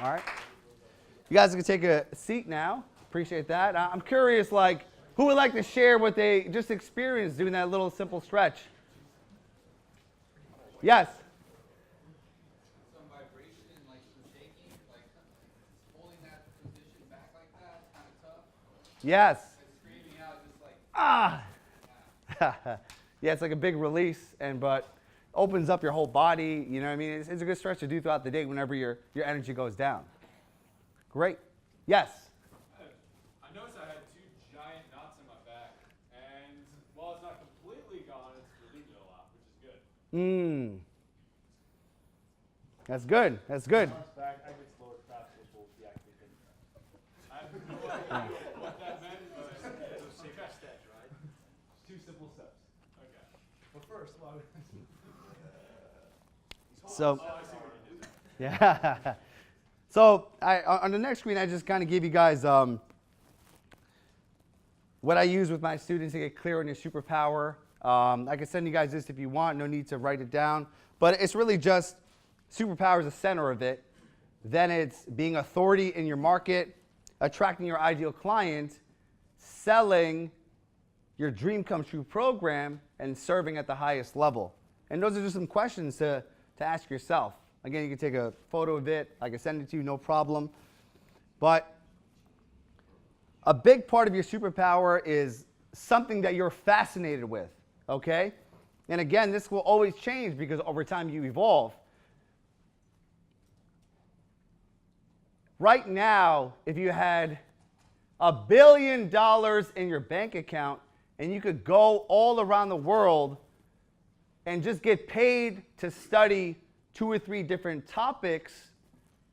All right. You guys can take a seat now. Appreciate that. I'm curious, like, who would like to share what they just experienced doing that little simple stretch? Yes. Some vibration, like some shaking, like holding that position back like that, kind of tough. Yes. And screaming out, just like Ah. Yeah, it's like a big release, but opens up your whole body. You know what I mean? It's a good stretch to do throughout the day whenever your energy goes down. Great. Yes. I noticed I had 2 giant knots in my back, and while it's not completely gone, it's relieved it a lot, which is good. That's good. That's good. Back, I get slower fast, which will deactivate things. I have no idea what that meant, but it's a safe step, right? 2 simple steps. Okay. Well, first, why would So, oh, I see what you did. yeah. So on the next screen, I just kind of give you guys what I use with my students to get clear on your superpower. I can send you guys this if you want. No need to write it down. But it's really just superpower is the center of it. Then it's being authority in your market, attracting your ideal client, selling your dream come true program, and serving at the highest level. And those are just some questions to ask yourself. Again, you can take a photo of it. I can send it to you, no problem. But a big part of your superpower is something that you're fascinated with, okay? And again, this will always change because over time you evolve. Right now, if you had $1 billion in your bank account and you could go all around the world and just get paid to study 2 or 3 different topics,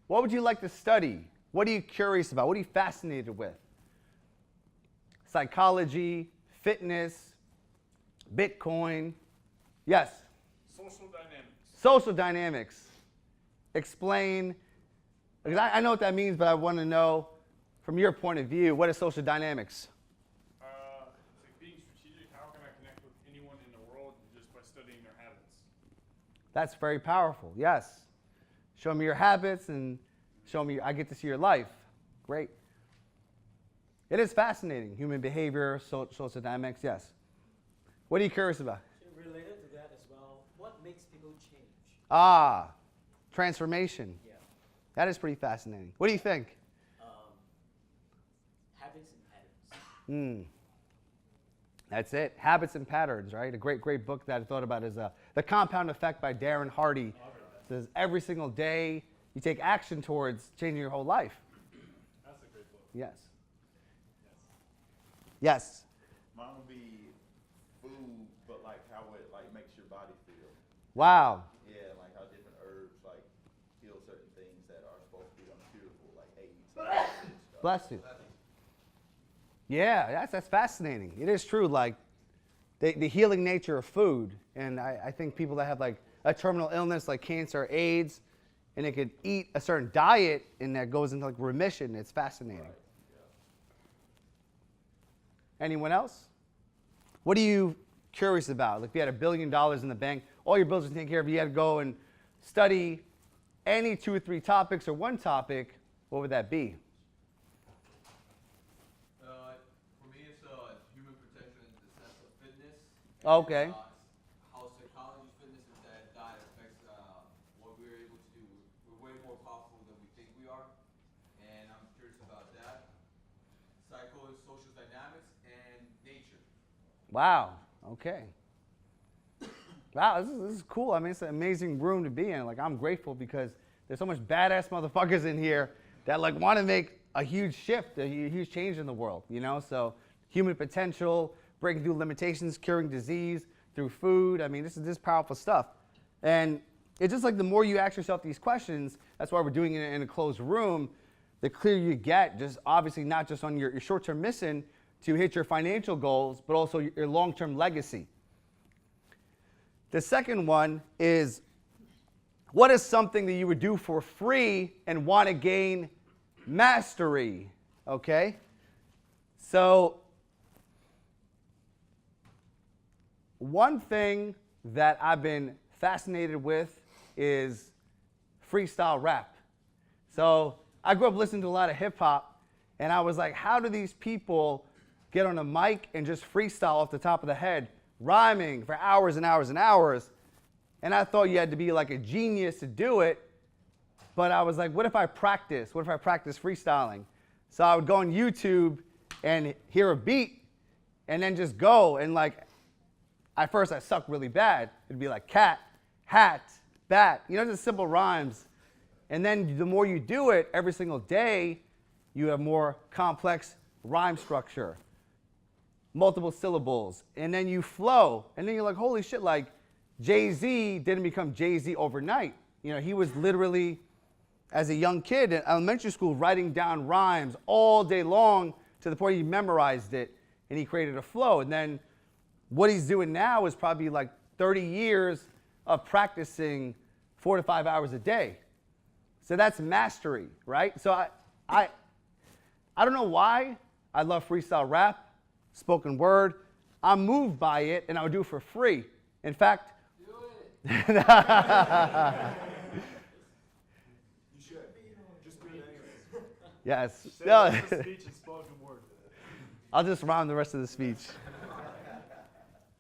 what would you like to study? What are you curious about? What are you fascinated with? Psychology, fitness, Bitcoin. Yes? Social dynamics. Social dynamics. Explain, because I know what that means, but I want to know from your point of view, what is social dynamics? It's like being strategic. How can I connect with anyone in the world just by studying their habits? That's very powerful, yes. Show me your habits and show me, I get to see your life. Great. It is fascinating, human behavior, social dynamics, yes. What are you curious about? Related to that as well, what makes people change? Ah, transformation. Yeah. That is pretty fascinating. What do you think? Habits and patterns. That's it. Habits and Patterns, right? A great book that I thought about is The Compound Effect by Darren Hardy. It says every single day you take action towards changing your whole life. That's a great book. Yes. Yes. Mine would be food, but like how it like makes your body feel. Wow. Yeah, like how different herbs like heal certain things that are supposed to be uncurable, like AIDS. Bless you. Yeah, that's fascinating. It is true, like the healing nature of food. And I think people that have like a terminal illness like cancer or AIDS, and they could eat a certain diet and that goes into like remission, it's fascinating. Right. Yeah. Anyone else? What are you curious about? Like if you had $1 billion in the bank, all your bills are taken care of, you had to go and study any 2 or 3 topics or one topic, what would that be? for me, it's human potential in the sense of fitness. Okay. And, how psychology, fitness, and that diet affects what we're able to do. We're way more powerful than we think we are, and I'm curious about that. Psycho, social dynamics, and nature. Wow. Okay. Wow, this is cool. I mean, it's an amazing room to be in. Like, I'm grateful because there's so much badass motherfuckers in here that like want to make a huge shift, a huge change in the world, you know? So human potential, breaking through limitations, curing disease through food. I mean, this is powerful stuff. And it's just like the more you ask yourself these questions, that's why we're doing it in a closed room, the clearer you get, just obviously not just on your short-term mission to hit your financial goals, but also your long-term legacy. The second one is, what is something that you would do for free and want to gain mastery? Okay? So, one thing that I've been fascinated with is freestyle rap. So I grew up listening to a lot of hip hop, and I was like, how do these people get on a mic and just freestyle off the top of the head, rhyming for hours and hours and hours? And I thought you had to be like a genius to do it. But I was like, what if I practice? What if I practice freestyling? So I would go on YouTube and hear a beat and then just go. And like, at first I sucked really bad. It'd be like cat, hat, bat, just simple rhymes. And then the more you do it every single day, you have more complex rhyme structure, multiple syllables, and then you flow. And then you're like, holy shit, like Jay-Z didn't become Jay-Z overnight. He was literally, as a young kid in elementary school, writing down rhymes all day long to the point he memorized it and he created a flow. And then what he's doing now is probably like 30 years of practicing 4 to 5 hours a day. So that's mastery, right? So I don't know why I love freestyle rap, spoken word. I'm moved by it, and I would do it for free. In fact, Do it. You should. Just do it anyways. yes. Say No. the speech and spoken word. I'll just rhyme the rest of the speech.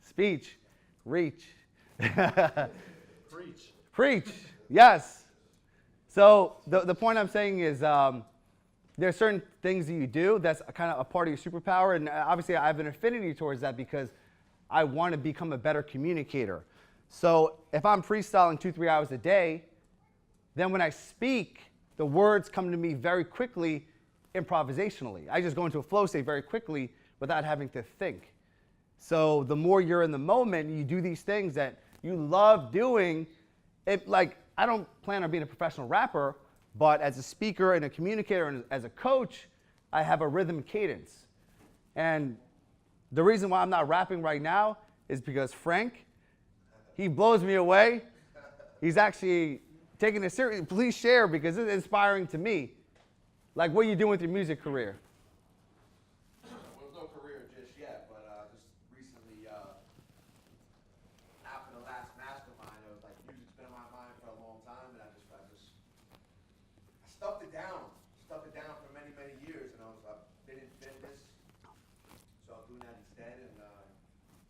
Speech, reach. Preach. Preach, yes. So the point I'm saying is there are certain things that you do that's kind of a part of your superpower, and obviously I have an affinity towards that because I want to become a better communicator. So if I'm freestyling 2-3 hours a day, then when I speak, the words come to me very quickly improvisationally. I just go into a flow state very quickly without having to think. So the more you're in the moment, you do these things that you love doing. Like, I don't plan on being a professional rapper, but as a speaker and a communicator and as a coach, I have a rhythm and cadence. And the reason why I'm not rapping right now is because Frank, he blows me away. He's actually taking it seriously. Please share, because it's inspiring to me. Like, what are you doing with your music career? Well, no career just yet, but just recently, after the last Mastermind, it was like music's been on my mind for a long time, and I stuffed it down for many, many years, and I've been in fitness, so I'm doing that instead, and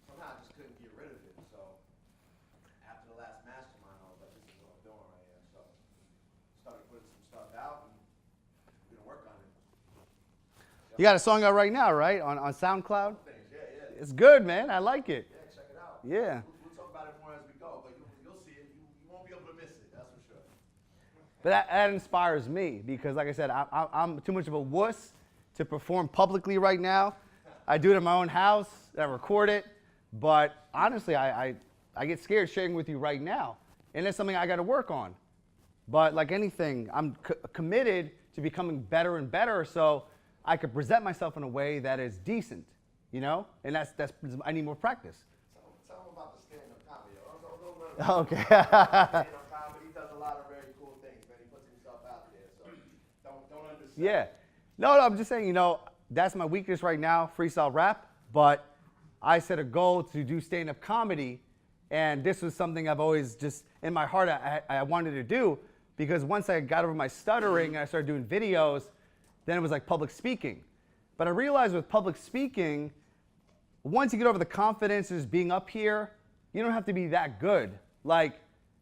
somehow I just couldn't get rid of it. So after the last Mastermind, I was like, this is what I'm doing right here. So started putting some stuff out, and we're gonna work on it. You got a song out right now, right? On SoundCloud? Things, yeah. It's good, man. I like it. Yeah, check it out. Yeah. We'll talk about it more as we go, but you'll see it. You won't be able to miss it, that's for sure. But that inspires me because, like I said, I'm too much of a wuss to perform publicly right now. I do it in my own house. I record it. But honestly, I get scared sharing with you right now. And it's something I got to work on. But like anything, I'm committed to becoming better and better so I could present myself in a way that is decent, And that's I need more practice. Tell them about the stand-up comedy. Okay. Stand-up comedy, he does a lot of very cool things, man. He puts himself out there, so don't understand. Yeah. No, I'm just saying, that's my weakness right now, freestyle rap. But I set a goal to do stand-up comedy, and this was something I've always just, in my heart, I wanted to do, because once I got over my stuttering and I started doing videos, then it was like public speaking. But I realized with public speaking, once you get over the confidence of just being up here, you don't have to be that good. Like,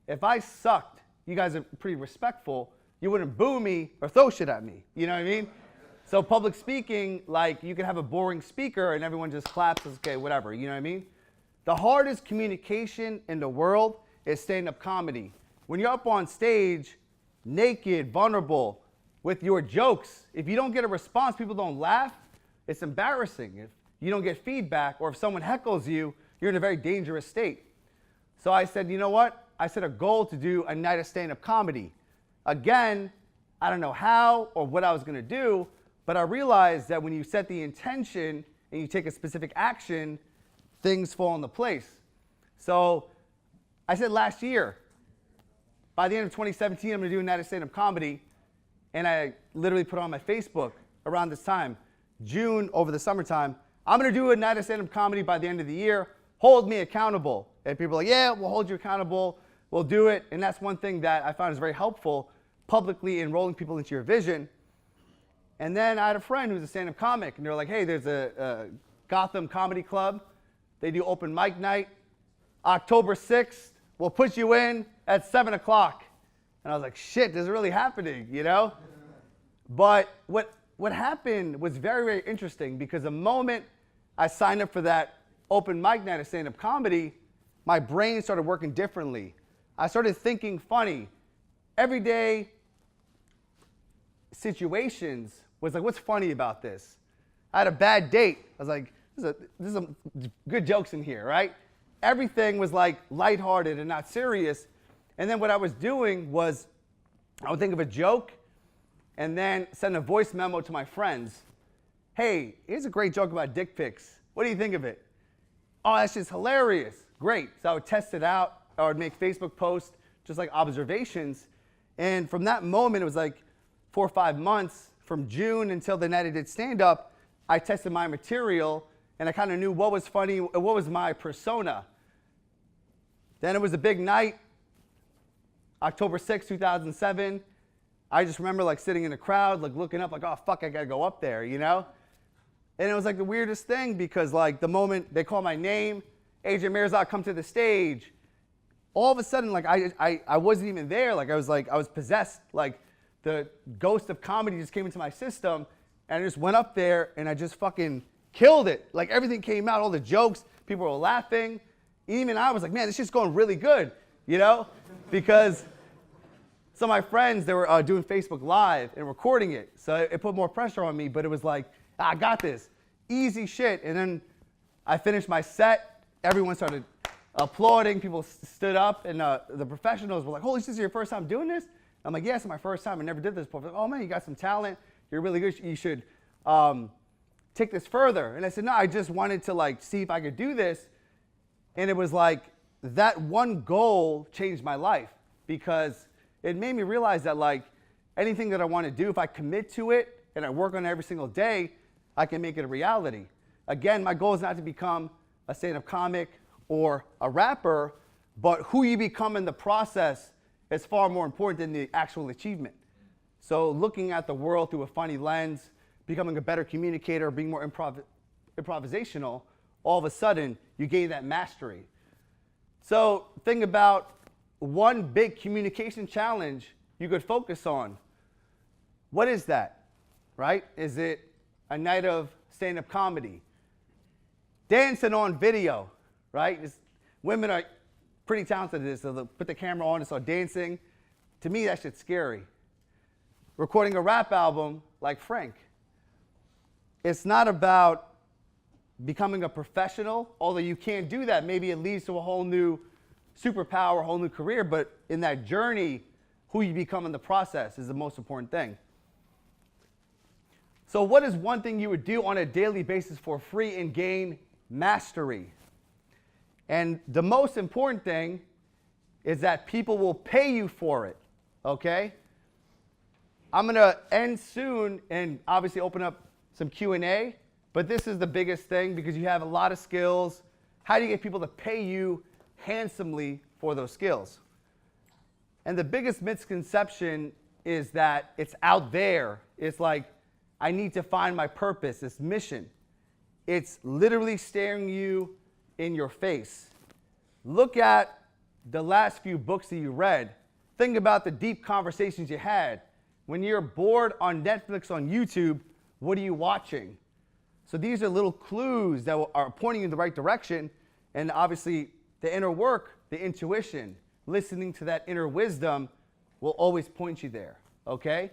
if I sucked, you guys are pretty respectful, you wouldn't boo me or throw shit at me. You know what I mean? So public speaking, like, you can have a boring speaker and everyone just claps, it's okay, whatever, you know what I mean? The hardest communication in the world is stand-up comedy. When you're up on stage, naked, vulnerable, with your jokes, if you don't get a response, people don't laugh, it's embarrassing. If you don't get feedback, or if someone heckles you, you're in a very dangerous state. So I said, you know what? I set a goal to do a night of stand-up comedy. Again, I don't know how or what I was gonna do, but I realized that when you set the intention and you take a specific action, things fall into place. So I said last year, by the end of 2017, I'm gonna do a night of stand-up comedy. And I literally put on my Facebook around this time, June, over the summertime, I'm gonna do a night of stand-up comedy by the end of the year. Hold me accountable. And people are like, yeah, we'll hold you accountable. We'll do it. And that's one thing that I found is very helpful publicly enrolling people into your vision. And then I had a friend who's a stand-up comic, and they're like, hey, there's a Gotham Comedy Club. They do open mic night. October 6th, we'll put you in at 7 o'clock. And I was like, shit, this is really happening, you know? But what happened was very, very interesting, because the moment I signed up for that open mic night of stand-up comedy, my brain started working differently. I started thinking funny. Everyday situations was like, what's funny about this? I had a bad date. I was like, there's some good jokes in here, right? Everything was like lighthearted and not serious. And then what I was doing was I would think of a joke and then send a voice memo to my friends. Hey, here's a great joke about dick pics. What do you think of it? Oh, that's just hilarious. Great. So I would test it out. I would make Facebook posts, just like observations. And from that moment, it was like 4 or 5 months, from June until the night I did stand-up, I tested my material, and I kind of knew what was funny, what was my persona. Then it was a big night, October 6, 2007. I just remember like sitting in a crowd, like looking up, like, oh, fuck, I got to go up there, you know? And it was like the weirdest thing, because like the moment they call my name, Agent Mirzad, come to the stage, all of a sudden, like I wasn't even there. Like I was possessed. Like the ghost of comedy just came into my system, and I just went up there and I just fucking killed it. Like everything came out, all the jokes, people were laughing. Even I was like, man, this shit's going really good, you know? Because some of my friends, they were doing Facebook Live and recording it. So it put more pressure on me, but it was like, I got this. Easy shit. And then I finished my set. Everyone started applauding. People stood up, and the professionals were like, holy shit, this is your first time doing this? I'm like, yes, it's my first time. I never did this before. Like, oh, man, you got some talent. You're really good. You should take this further. And I said, no, I just wanted to like see if I could do this. And it was like that one goal changed my life, because it made me realize that like anything that I want to do, if I commit to it and I work on it every single day, I can make it a reality. Again, my goal is not to become a stand-up comic or a rapper, but who you become in the process is far more important than the actual achievement. So looking at the world through a funny lens, becoming a better communicator, being more improvisational, all of a sudden you gain that mastery. So think about one big communication challenge you could focus on. What is that, right? Is it a night of stand-up comedy? Dancing on video, right? Women are pretty talented at this, so they'll put the camera on and start dancing. To me, that shit's scary. Recording a rap album like Frank. It's not about becoming a professional, although you can't do that. Maybe it leads to a whole new superpower, a whole new career, but in that journey, who you become in the process is the most important thing. So what is one thing you would do on a daily basis for free and gain mastery? And the most important thing is that people will pay you for it, okay? I'm going to end soon and obviously open up some Q&A, but this is the biggest thing, because you have a lot of skills. How do you get people to pay you handsomely for those skills? And the biggest misconception is that it's out there. It's like, I need to find my purpose, this mission. It's literally staring you in your face. Look at the last few books that you read. Think about the deep conversations you had. When you're bored on Netflix, on YouTube, what are you watching? So these are little clues that are pointing you in the right direction. And obviously, the inner work, the intuition, listening to that inner wisdom will always point you there, okay?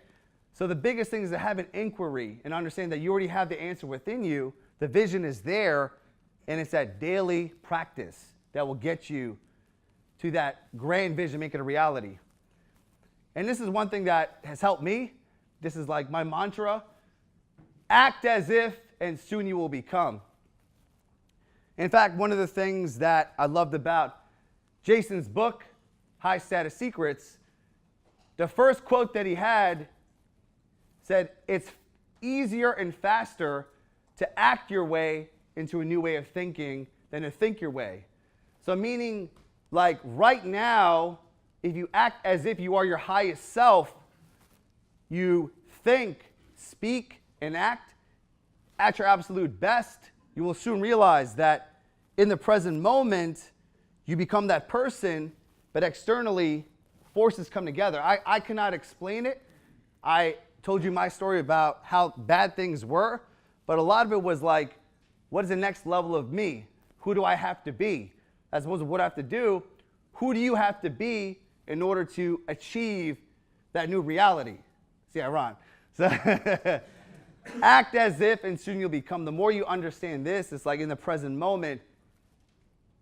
So the biggest thing is to have an inquiry and understand that you already have the answer within you. The vision is there, and it's that daily practice that will get you to that grand vision, make it a reality. And this is one thing that has helped me. This is like my mantra. Act as if, and soon you will become. In fact, one of the things that I loved about Jason's book, High Status Secrets, the first quote that he had said, it's easier and faster to act your way into a new way of thinking than to think your way. So meaning, like right now, if you act as if you are your highest self, you think, speak, and act at your absolute best, you will soon realize that in the present moment, you become that person, but externally, forces come together. I cannot explain it. I told you my story about how bad things were, but a lot of it was like, what is the next level of me? Who do I have to be? As opposed to what I have to do, who do you have to be in order to achieve that new reality? See, I rhyme. So act as if, and soon you'll become. The more you understand this, it's like in the present moment,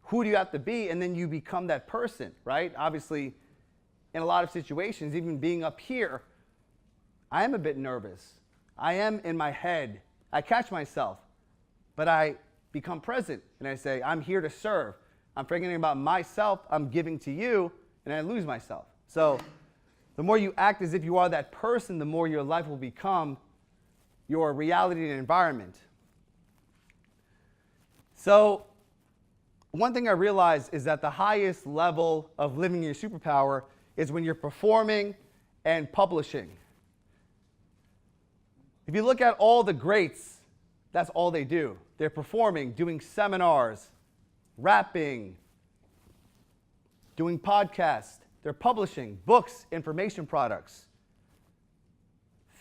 who do you have to be? And then you become that person, right? Obviously, in a lot of situations, even being up here, I am a bit nervous. I am in my head. I catch myself, but I become present and I say, I'm here to serve. I'm forgetting about myself. I'm giving to you, and I lose myself. So the more you act as if you are that person, the more your life will become your reality and environment. So one thing I realized is that the highest level of living your superpower is when you're performing and publishing. If you look at all the greats, that's all they do. They're performing, doing seminars, rapping, doing podcasts. They're publishing books, information products,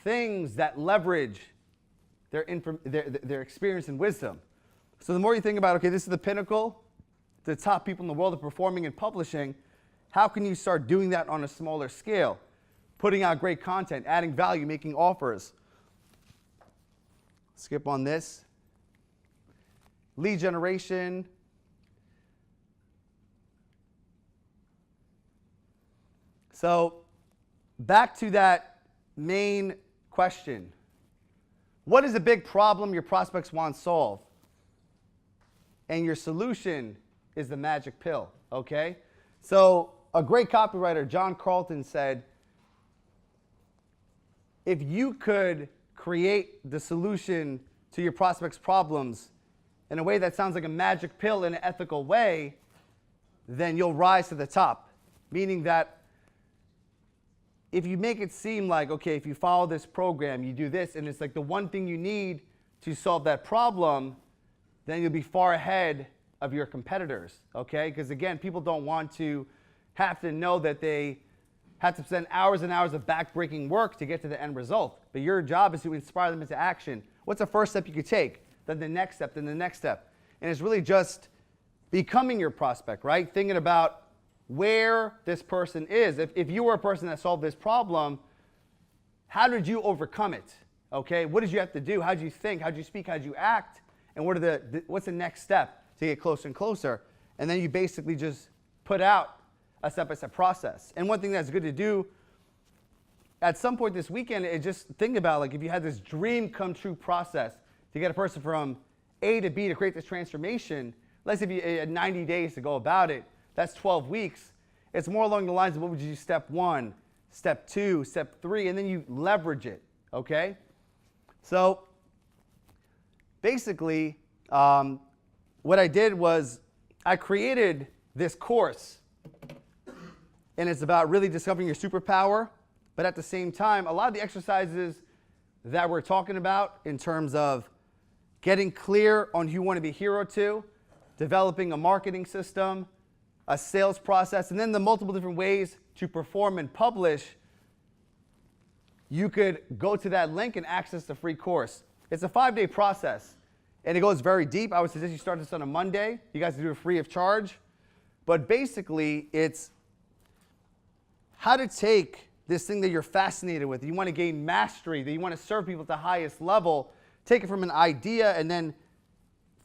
things that leverage their experience and wisdom. So the more you think about, okay, this is the pinnacle, the top people in the world are performing and publishing, how can you start doing that on a smaller scale? Putting out great content, adding value, making offers. Skip on this. Lead generation. So back to that main question. What is a big problem your prospects want solved? And your solution is the magic pill, okay? So a great copywriter, John Carlton, said, if you could create the solution to your prospects' problems in a way that sounds like a magic pill in an ethical way, then you'll rise to the top. Meaning that if you make it seem like, okay, if you follow this program, you do this, and it's like the one thing you need to solve that problem, then you'll be far ahead of your competitors, okay? Because again, people don't want to have to know that they have to spend hours and hours of back-breaking work to get to the end result. But your job is to inspire them into action. What's the first step you could take? Then the next step, then the next step. And it's really just becoming your prospect, right? Thinking about where this person is. If you were a person that solved this problem, how did you overcome it? Okay, what did you have to do? How did you think? How did you speak? How did you act? And what's the next step to get closer and closer? And then you basically just put out a step-by-step process. And one thing that's good to do at some point this weekend is just think about, like, if you had this dream come true process to get a person from A to B to create this transformation, let's say if you had 90 days to go about it, that's 12 weeks. It's more along the lines of what would you do step 1, step 2, step 3, and then you leverage it, okay? So basically, what I did was I created this course, and it's about really discovering your superpower, but at the same time, a lot of the exercises that we're talking about in terms of getting clear on who you want to be a hero to, developing a marketing system, a sales process, and then the multiple different ways to perform and publish, you could go to that link and access the free course. It's a 5-day process, and it goes very deep. I would suggest you start this on a Monday. You guys can do it free of charge. But basically, it's how to take this thing that you're fascinated with, that you want to gain mastery, that you want to serve people at the highest level, take it from an idea and then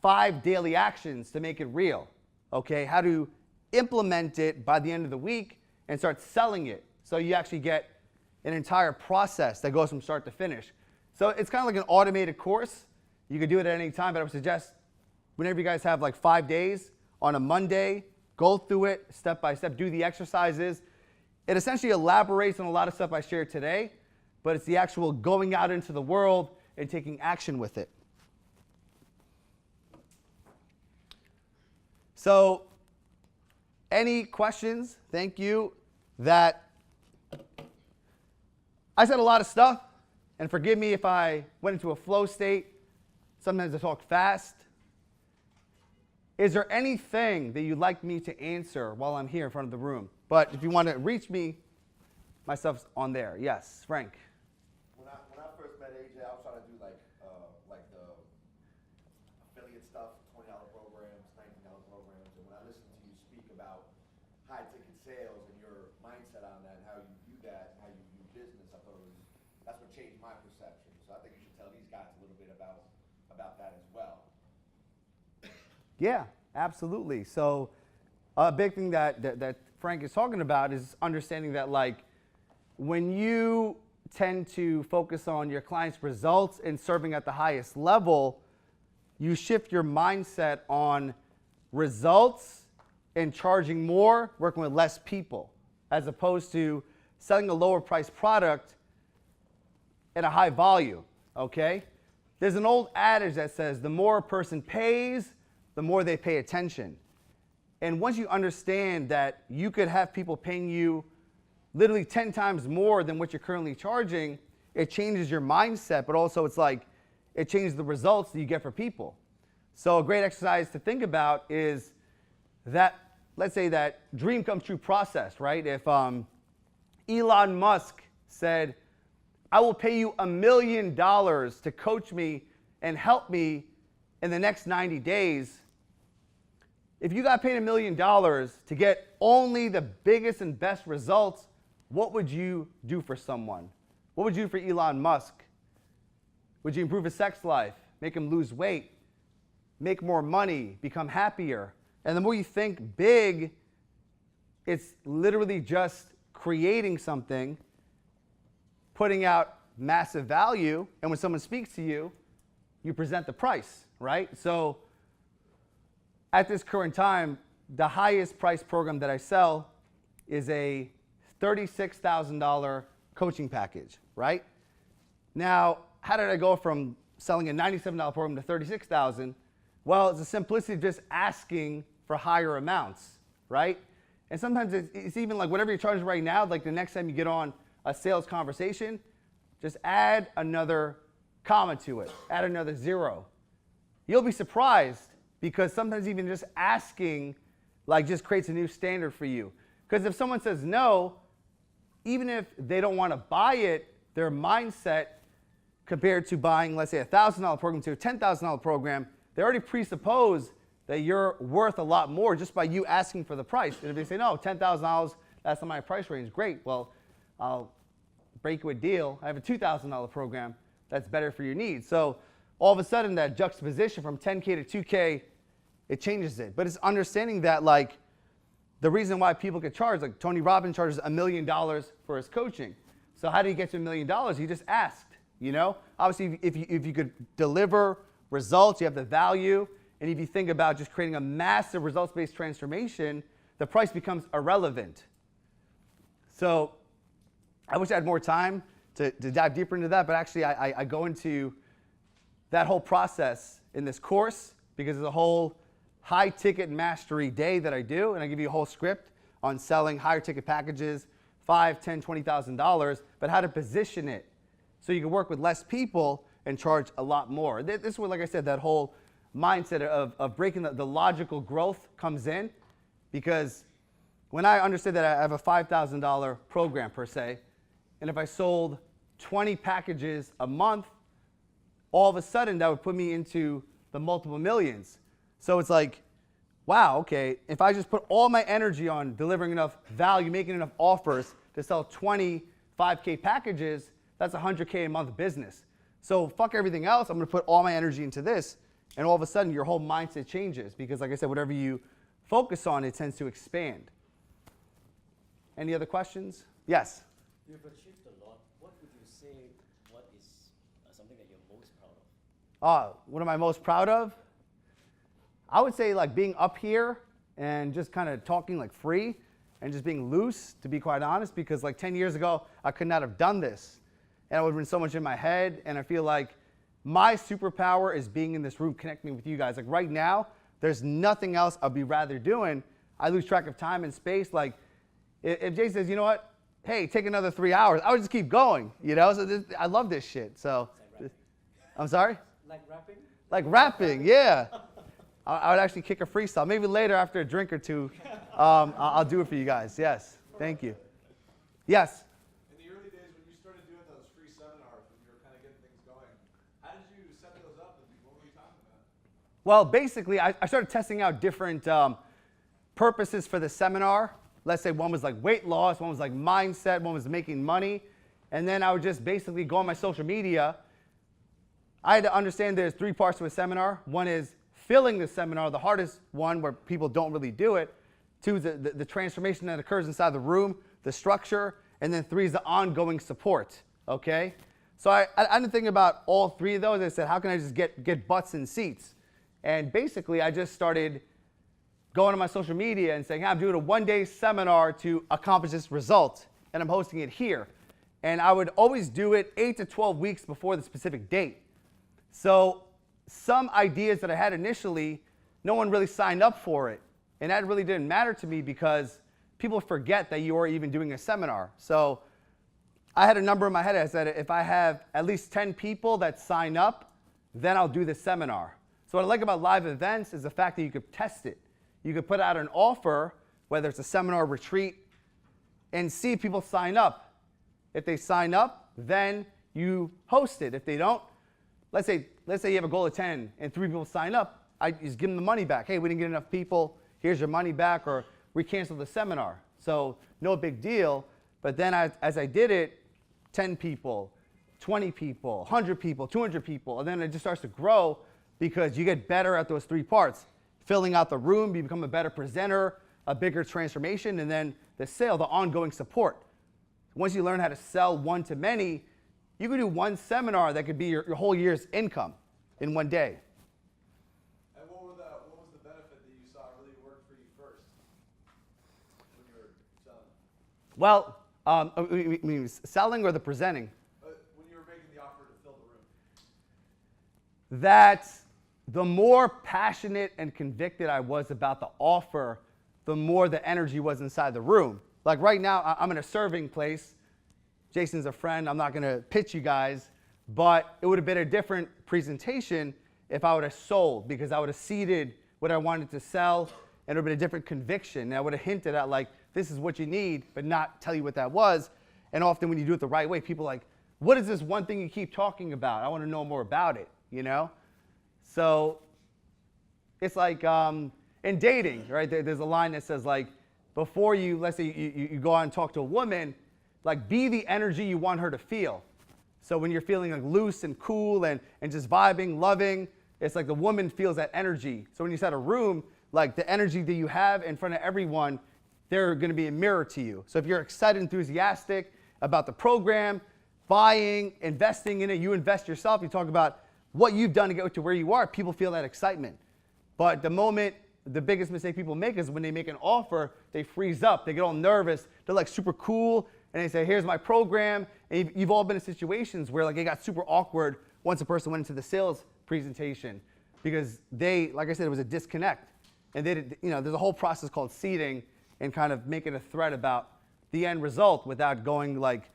5 daily actions to make it real. Okay, how to implement it by the end of the week and start selling it. So you actually get an entire process that goes from start to finish. So it's kind of like an automated course. You could do it at any time, but I would suggest whenever you guys have like 5 days on a Monday, go through it step by step, do the exercises. It essentially elaborates on a lot of stuff I shared today, but it's the actual going out into the world and taking action with it. So any questions? Thank you. That I said a lot of stuff, and forgive me if I went into a flow state. Sometimes I talk fast. Is there anything that you'd like me to answer while I'm here in front of the room? But if you want to reach me, my stuff's on there. Yes, Frank. When I first met AJ, I was trying to do like the affiliate stuff, $20 programs, $19 programs. And when I listened to you speak about high ticket sales and your mindset on that, and how you view that, and how you view business, I thought that's what changed my perception. So I think you should tell these guys a little bit about that as well. Yeah, absolutely. So a big thing that Frank is talking about is understanding that, like, when you tend to focus on your clients' results and serving at the highest level, you shift your mindset on results and charging more, working with less people, as opposed to selling a lower priced product at a high volume, okay? There's an old adage that says the more a person pays, the more they pay attention. And once you understand that you could have people paying you literally 10 times more than what you're currently charging, it changes your mindset, but also it's like it changes the results that you get for people. So a great exercise to think about is that, let's say, that dream come true process, right? If Elon Musk said, I will pay you $1 million to coach me and help me in the next 90 days. If you got paid $1 million to get only the biggest and best results, what would you do for someone? What would you do for Elon Musk? Would you improve his sex life, make him lose weight, make more money, become happier? And the more you think big, it's literally just creating something, putting out massive value, and when someone speaks to you, you present the price, right? So at this current time, the highest price program that I sell is a $36,000 coaching package, right? Now, how did I go from selling a $97 program to $36,000? Well, it's the simplicity of just asking for higher amounts, right? And sometimes it's even like whatever you're charging right now, like the next time you get on a sales conversation, just add another comma to it, add another zero. You'll be surprised, because sometimes even just asking like just creates a new standard for you. Because if someone says no, even if they don't want to buy it, their mindset compared to buying, let's say, a $1,000 program to a $10,000 program, they already presuppose that you're worth a lot more just by you asking for the price. And if they say, no, $10,000, that's not my price range, great. Well, I'll break you a deal. I have a $2,000 program that's better for your needs. So all of a sudden, that juxtaposition from 10K to 2K, it changes it. But it's understanding that, like, the reason why people get charged, like Tony Robbins charges $1 million for his coaching. So how did he get to $1 million? He just asked, you know? Obviously, if you could deliver results, you have the value, and if you think about just creating a massive results-based transformation, the price becomes irrelevant. So I wish I had more time to dive deeper into that, but actually I go into that whole process in this course, because there's a whole high ticket mastery day that I do, and I give you a whole script on selling higher ticket packages, $5,000, $10,000, $20,000, but how to position it so you can work with less people and charge a lot more. This is where, like I said, that whole mindset of breaking the logical growth comes in, because when I understood that I have a $5,000 program per se, and if I sold 20 packages a month, all of a sudden that would put me into the multiple millions. So it's like, wow, okay, if I just put all my energy on delivering enough value, making enough offers to sell 20 5K packages, that's $100K a month business. So fuck everything else, I'm gonna put all my energy into this, and all of a sudden your whole mindset changes, because like I said, whatever you focus on, it tends to expand. Any other questions? Yes? You've achieved a lot. What would you say, what is something that you're most proud of? What am I most proud of? I would say like being up here and just kind of talking like free and just being loose, to be quite honest, because like 10 years ago, I could not have done this. And I would have been so much in my head, and I feel like my superpower is being in this room connecting with you guys. Like right now, there's nothing else I'd be rather doing. I lose track of time and space. Like if Jay says, you know what, hey, take another 3 hours, I would just keep going, So I love this shit. So, I'm sorry? Like rapping? Like rapping, yeah. I would actually kick a freestyle. Maybe later after a drink or two, I'll do it for you guys. Yes, thank you. Yes? In the early days when you started doing those free seminars, when you were kind of getting things going, how did you set those up and what were you talking about? Well, basically, I started testing out different purposes for the seminar. Let's say one was like weight loss, one was like mindset, one was making money. And then I would just basically go on my social media. I had to understand there's 3 parts to a seminar. One is filling the seminar, the hardest one where people don't really do it. 2 is the transformation that occurs inside the room, the structure. And then 3 is the ongoing support, okay? So I didn't think about all 3 of those. I said, how can I just get butts in seats? And basically, I just started going on my social media and saying, hey, I'm doing a 1-day seminar to accomplish this result, and I'm hosting it here. And I would always do it 8 to 12 weeks before the specific date. So some ideas that I had initially, no one really signed up for it. And that really didn't matter to me because people forget that you are even doing a seminar. So I had a number in my head. I said, if I have at least 10 people that sign up, then I'll do the seminar. So what I like about live events is the fact that you could test it. You could put out an offer, whether it's a seminar or retreat, and see if people sign up. If they sign up, then you host it. If they don't, let's say you have a goal of 10 and 3 people sign up, I just give them the money back. Hey, we didn't get enough people. Here's your money back, or we canceled the seminar. So no big deal. But then as I did it, 10 people, 20 people, 100 people, 200 people, and then it just starts to grow because you get better at those 3 parts. Filling out the room, you become a better presenter, a bigger transformation, and then the sale, the ongoing support. Once you learn how to sell one to many, you can do 1 seminar that could be your whole year's income in 1 day. And what was the benefit that you saw really worked for you first when you were selling? Well, you mean selling or the presenting? When you were making the offer to fill the room. That the more passionate and convicted I was about the offer, the more the energy was inside the room. Like right now, I'm in a serving place. Jason's a friend. I'm not going to pitch you guys, but it would have been a different presentation if I would have sold, because I would have seeded what I wanted to sell, and it would have been a different conviction. And I would have hinted at like, this is what you need, but not tell you what that was. And often when you do it the right way, people are like, what is this one thing you keep talking about? I want to know more about it, So it's like in dating, right? There's a line that says like, before you, let's say you go out and talk to a woman, like be the energy you want her to feel. So when you're feeling like loose and cool and just vibing, loving, it's like the woman feels that energy. So when you set a room, like the energy that you have in front of everyone, they're going to be a mirror to you. So if you're excited, enthusiastic about the program, buying, investing in it, you invest yourself, you talk about what you've done to get to where you are, people feel that excitement. But the biggest mistake people make is when they make an offer, they freeze up, they get all nervous, they're like super cool, and they say, here's my program. And you've all been in situations where like it got super awkward once a person went into the sales presentation because like I said, it was a disconnect. And there's a whole process called seeding and kind of making a thread about the end result without going like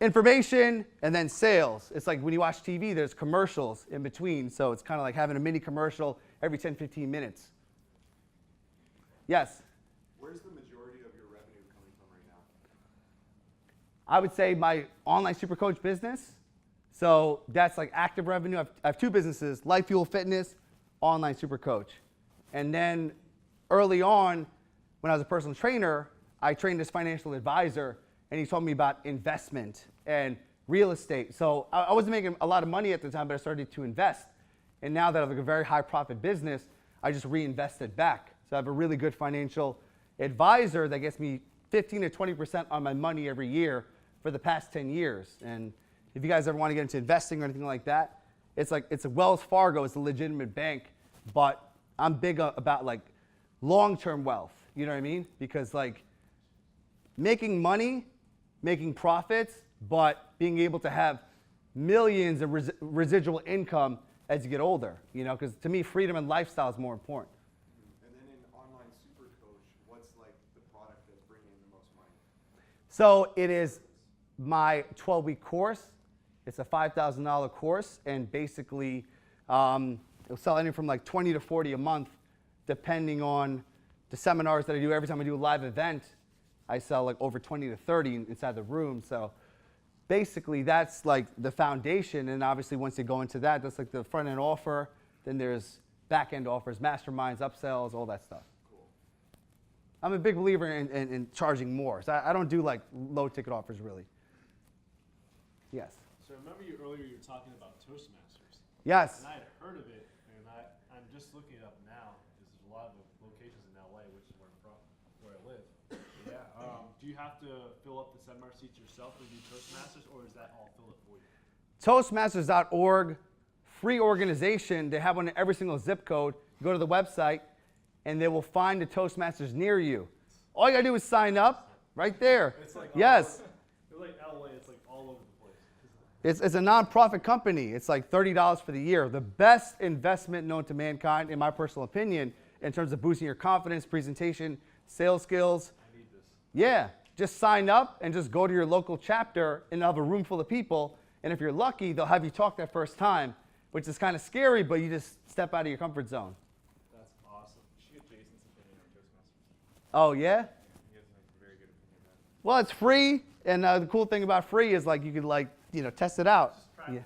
information and then sales. It's like when you watch TV, there's commercials in between. So it's kind of like having a mini commercial every 10, 15 minutes. Yes? Where's the majority of your revenue coming from right now? I would say my online super coach business. So that's like active revenue. I have 2 businesses, Life Fuel Fitness, online super coach. And then early on, when I was a personal trainer, I trained this financial advisor, and he told me about investment and real estate. So I wasn't making a lot of money at the time, but I started to invest. And now that I have like a very high profit business, I just reinvested back. So I have a really good financial advisor that gets me 15 to 20% on my money every year for the past 10 years. And if you guys ever want to get into investing or anything like that, it's a Wells Fargo, it's a legitimate bank, but I'm big about like long-term wealth. You know what I mean? Because like making money, making profits, but being able to have millions of residual income as you get older, because to me, freedom and lifestyle is more important. So it is my 12-week course. It's a $5,000 course, and basically it'll sell anything from like 20 to 40 a month, depending on the seminars that I do. Every time I do a live event, I sell like over 20 to 30 inside the room. So basically that's like the foundation, and obviously once you go into that, that's like the front end offer. Then there's back end offers, masterminds, upsells, all that stuff. Cool. I'm a big believer in charging more. So I don't do like low ticket offers really. Yes. So remember earlier you were talking about Toastmasters. Yes. And I had heard of it, and I'm just looking it up now because there's a lot of locations in LA, which is where I'm from, where I live. Yeah. Do you have to fill up the seminar seats yourself when you do Toastmasters, or is that all filled up for you? Toastmasters.org, free organization. They have one in every single zip code. You go to the website, and they will find the Toastmasters near you. All you gotta do is sign up right there. It's like yes. It's like LA. It's like all over the place. It's a nonprofit company. It's like $30 for the year. The best investment known to mankind, in my personal opinion, in terms of boosting your confidence, presentation, sales skills. I need this. Yeah, just sign up and just go to your local chapter and they'll have a room full of people. And if you're lucky, they'll have you talk that first time, which is kind of scary, but you just step out of your comfort zone. That's awesome. You should get Jason's opinion on Toastmasters. Oh, yeah? He has like a very good opinion on it. Well, it's free. And the cool thing about free is like you could like, test it out. Just practice,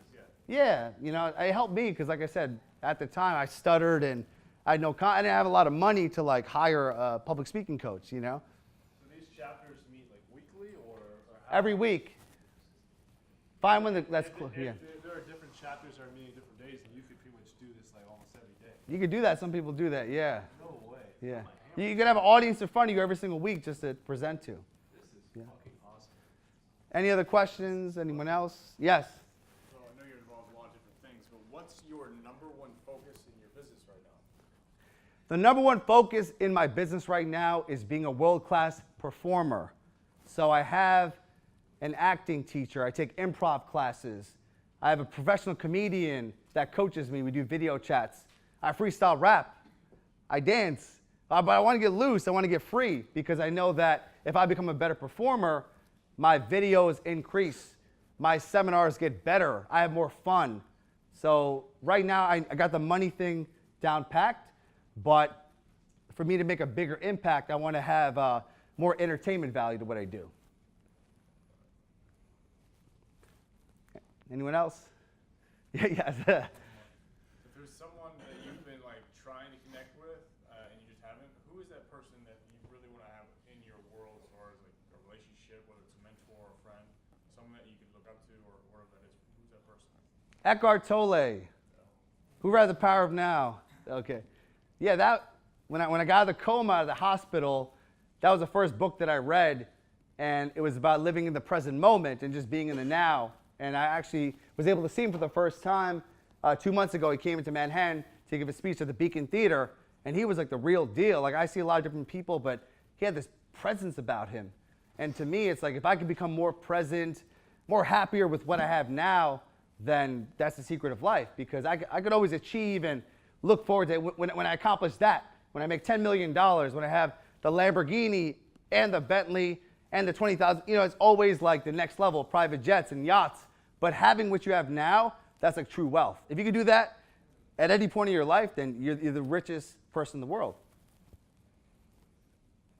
Yeah, it helped me because, like I said, at the time I stuttered and I had I didn't have a lot of money to like hire a public speaking coach. So these chapters meet like weekly or how? Every week. Find one that's cool. Yeah. There are different chapters that are meeting different days, and you could pretty much do this like almost every day. You could do that. Some people do that. Yeah. No way. Yeah. Oh my You could have an audience in front of you every single week just to present to. This is fucking awesome. Any other questions? Anyone else? Yes. So I know you're involved in a lot of different things, but what's your number one focus in your business right now? The number one focus in my business right now is being a world-class performer. So I have an acting teacher. I take improv classes. I have a professional comedian that coaches me. We do video chats. I freestyle rap. I dance. But I want to get loose. I want to get free because I know that if I become a better performer, my videos increase. My seminars get better. I have more fun. So right now, I got the money thing down packed. But for me to make a bigger impact, I want to have more entertainment value to what I do. Anyone else? Yes. If there's someone that you've been like trying to connect with and you just haven't, who is that person that you really want to have in your world as far as like a relationship, whether it's a mentor or a friend, someone that you can look up to or whatever that is? Who's that person? Eckhart Tolle. Who read The Power of Now? Okay. Yeah, when I got out of the coma, out of the hospital, that was the first book that I read, and it was about living in the present moment and just being in the now. And I actually was able to see him for the first time 2 months ago. He came into Manhattan to give a speech at the Beacon Theater, and he was like the real deal. Like I see a lot of different people, but he had this presence about him. And to me, it's like if I could become more present, more happier with what I have now, then that's the secret of life. Because I could always achieve and look forward to it. When I accomplish that, when I make $10 million, when I have the Lamborghini and the Bentley and the 20,000, it's always like the next level, private jets and yachts. But having what you have now, that's like true wealth. If you can do that at any point in your life, then you're the richest person in the world.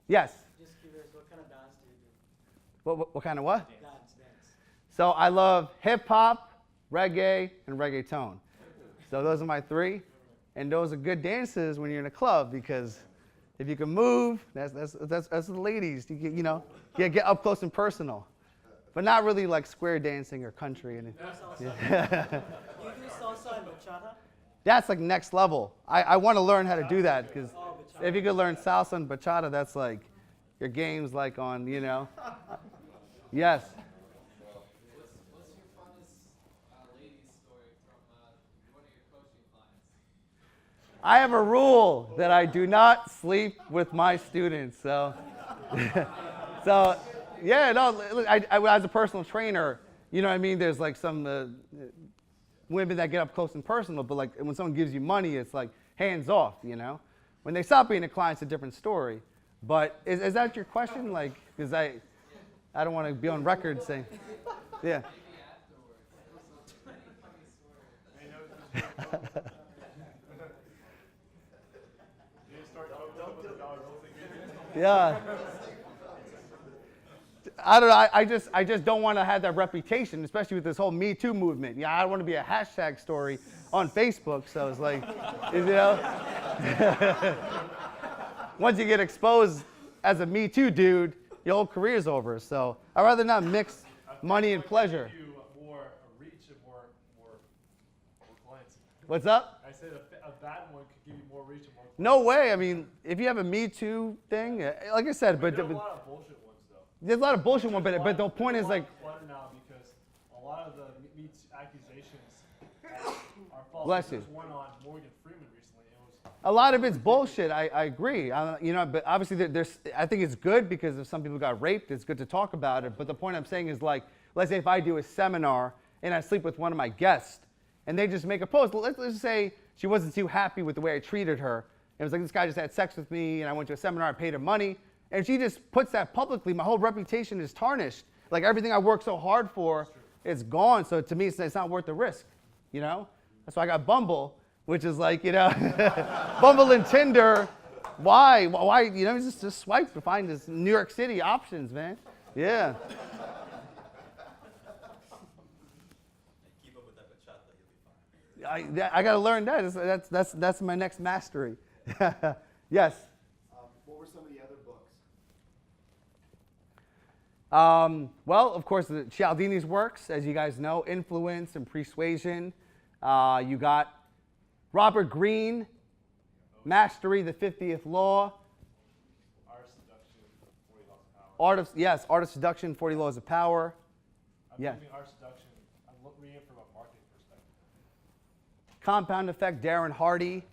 Yes? Just curious, what kind of dance do you do? What kind of what? Dance. So I love hip hop, reggae, and reggaeton. So those are my three. And those are good dances when you're in a club because if you can move, that's the ladies. You get up close and personal. But not really like square dancing or country. And Do you do salsa and bachata? That's like next level. I want to learn how to do that because if you could learn salsa and bachata, that's like your game's like on, Yes. What's your funnest ladies story from one of your coaching clients? I have a rule that I do not sleep with my students. So, yeah, no, as a personal trainer, there's like some women that get up close and personal, but like when someone gives you money, it's like hands off, When they stop being a client, it's a different story. But is that your question? Like, because I don't want to be on record saying, yeah. Yeah. I don't know. I just don't want to have that reputation, especially with this whole Me Too movement. Yeah, I don't want to be a hashtag story on Facebook. So it's like, you know, once you get exposed as a Me Too dude, your whole career's over. So I'd rather not mix money and pleasure. Give you more reach and more clients. What's up? I said a bad one could give you more reach and more clients. No way. I mean, if you have a Me Too thing, like I said, but There's a lot of bullshit ones though. there's a lot of bullshit one, but the point is like, Clutter now because a lot of the Me Too accusations are false. Bless you. There's one on Morgan Freeman recently. It was a lot of it's bullshit. I agree. You know, but obviously there's. I think it's good because if some people got raped, it's good to talk about it. But the point I'm saying is like, let's say if I do a seminar and I sleep with one of my guests, and they just make a post. Let's just say she wasn't too happy with the way I treated her. It was like, this guy just had sex with me, and I went to a seminar, I paid him money. And she just puts that publicly, my whole reputation is tarnished. Like everything I worked so hard for, it's gone. So to me, it's not worth the risk, you know? That's why I got Bumble, which is like, you know, Bumble and Tinder. Why, you know, just swipe to find this New York City options, man. Yeah. Keep up with that bachata, you'll be fine. I got to learn that. That's my next mastery. Yes. What were some of the other books? Well, of course, Cialdini's works, as you guys know, Influence and Persuasion. You got Robert Greene, Mastery, the 50th Law. Art of Seduction, 40 Laws of Power. Art of Seduction, 40 Laws of Power. I'm Yeah. reading Art of Seduction. I'm reading it from a marketing perspective. Compound Effect, Darren Hardy.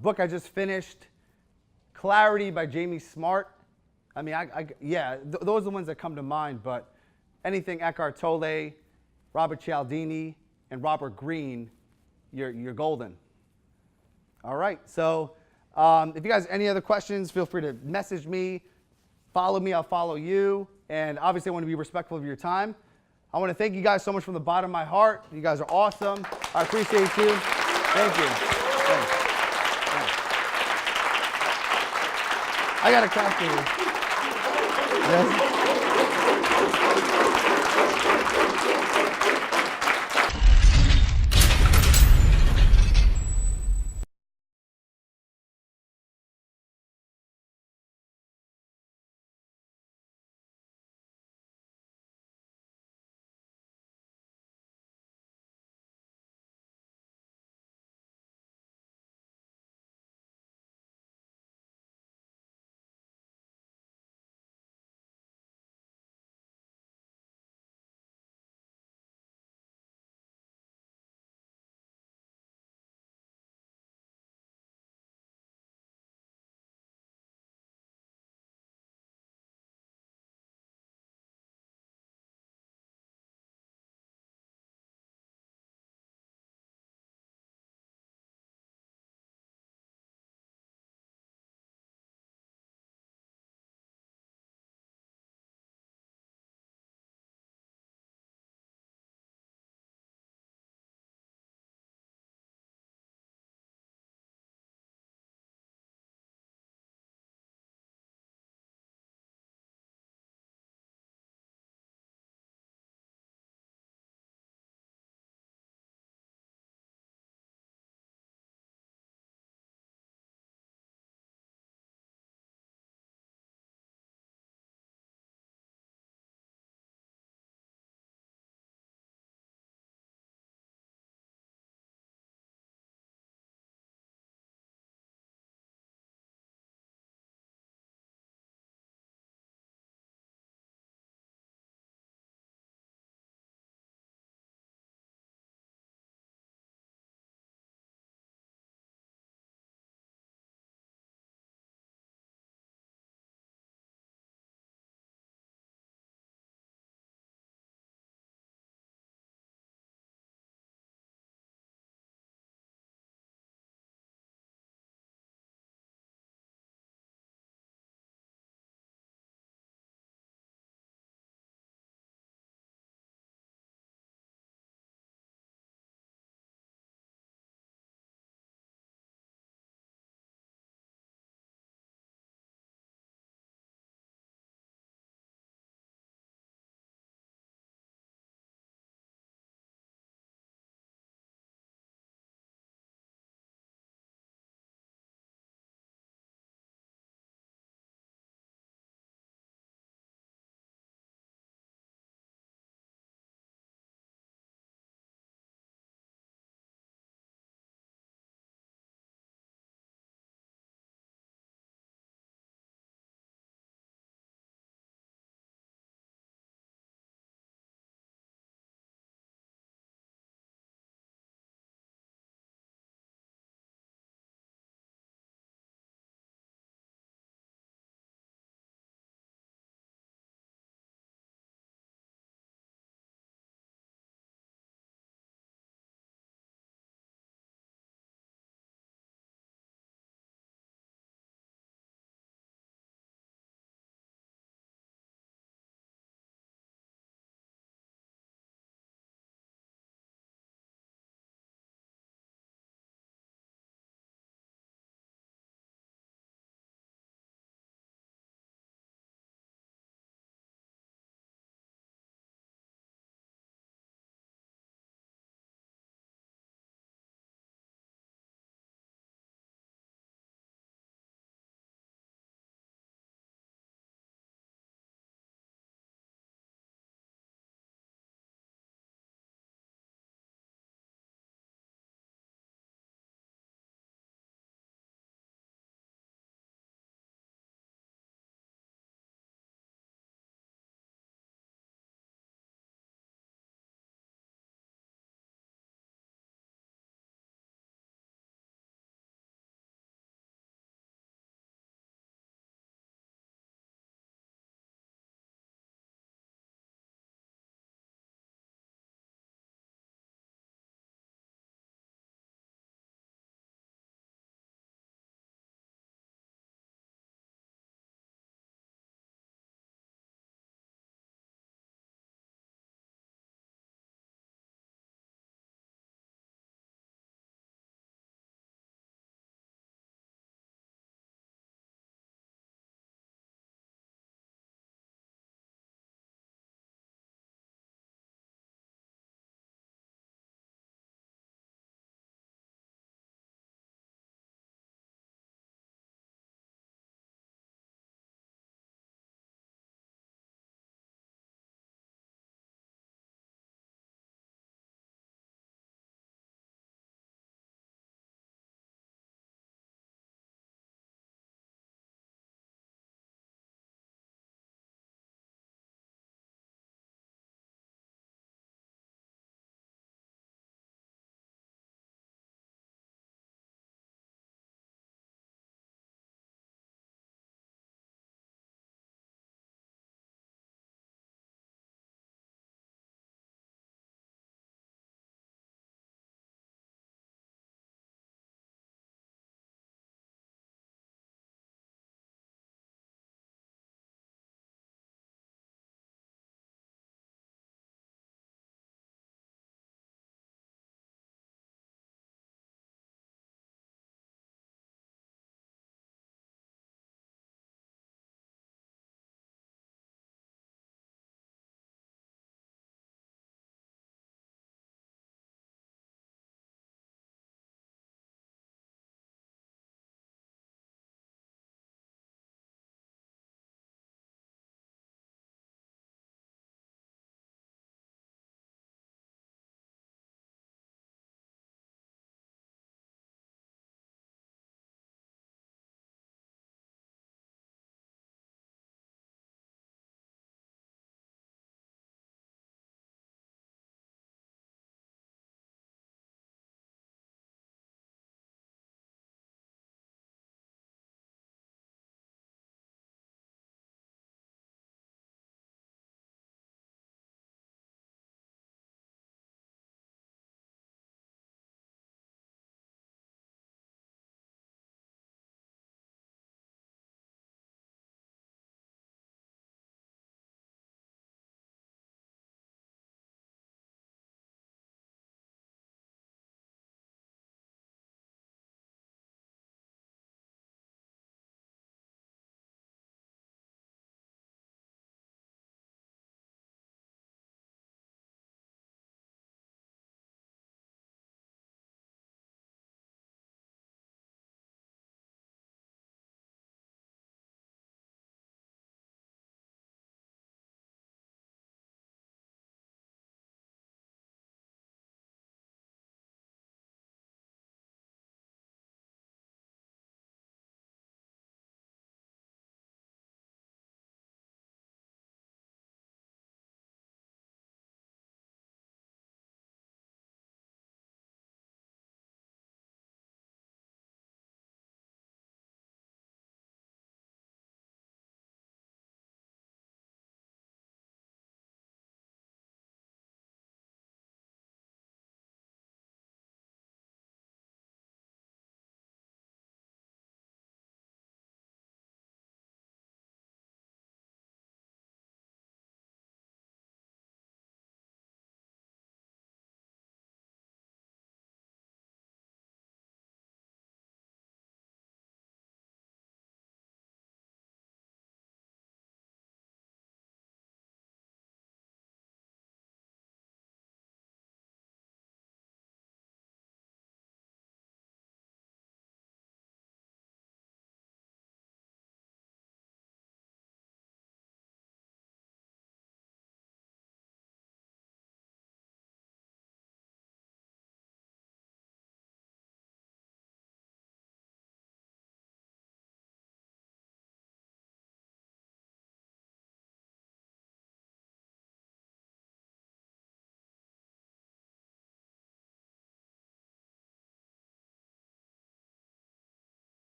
Book I just finished, Clarity by Jamie Smart. I mean, those are the ones that come to mind, but anything Eckhart Tolle, Robert Cialdini, and Robert Greene, you're golden. All right, so if you guys have any other questions, feel free to message me, follow me, I'll follow you, and obviously I want to be respectful of your time. I want to thank you guys so much from the bottom of my heart. You guys are awesome. I appreciate you. Thank you. Thanks. I got a clap for you. Yes.